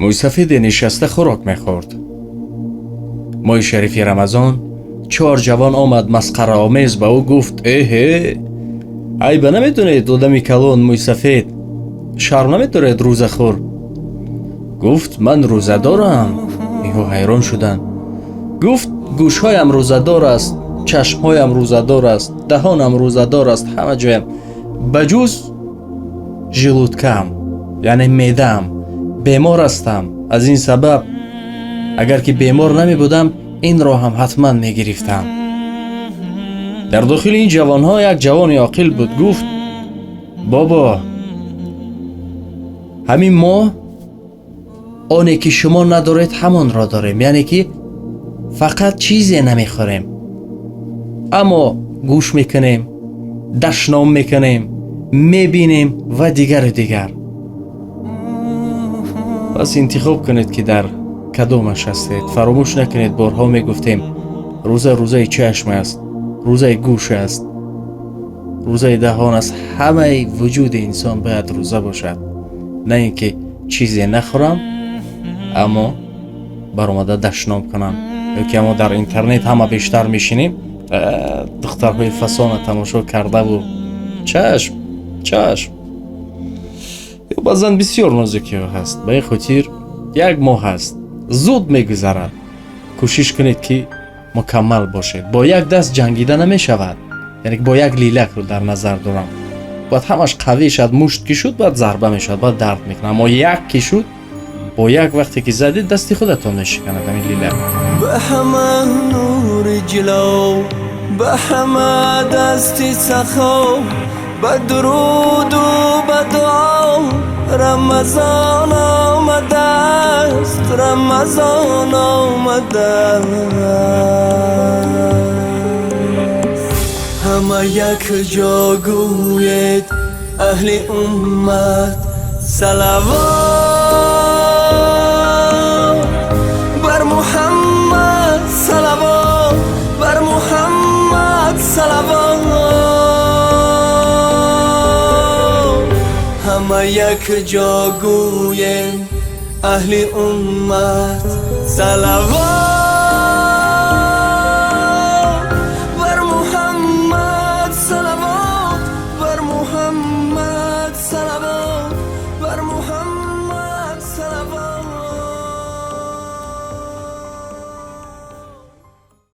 موسفید نشسته خوراک میخورد. ماه شریفی رمضان 4 جوان آمد مسخره آمیز به او گفت ای به نمیدونید آدمی کلان موسفید شرم نمیدارد روزه خور؟ گفت من روزه دارم. اینها حیران شدند. گفت گوشهایم روزه دار است، چشمهایم روزه دار است، دهانم روزه دار است، همه جایم بجز ژلودکم یعنی معده‌ام بیمار هستم. از این سبب اگر که بیمار نمی بودم این را هم حتما می گرفتم. در داخل این جوان ها یک جوان عاقل بود. گفت بابا همین ما آنی که شما ندارید همان را داریم، یعنی که فقط چیزی نمی خوریم اما گوش میکنیم، دشنام میکنیم، میبینیم و دیگر. پس انتخاب کنید که در کدامش هستید. فراموش نکنید بارها میگفتیم روزه چشم است، روزه گوش است، روزه دهان است. همه وجود انسان باید روزه باشد، نه اینکه چیزی نخورم اما برآمده دشنام کنم. یا که ما در اینترنت همه بیشتر میشینیم دخترهای فسانه تماشا کرده و چشم یا بازن بسیار نازکی ها هست. به این خاطر 1 ماه هست، زود میگذرد. کوشش کنید که مکمل باشید. با یک دست جنگیده نمی شود، یعنی با یک لیلک رو در نظر دارم. باید همش قوی شد. مشت که شد باید ضربه می شد، باید درد میکنه. اما یک که شد با یک وقتی که زدید دستی خودتون نشکند همین لیلک. به همه نور جلو، به همه دستی سخا، به درود و به دعا رمضان آمده است، رمضان آمده است. همه یک جا گوید اهل امت صلوات بر محمد، صلوات بر محمد، صلوات. همه یک جا گویم اهل امت صلوات.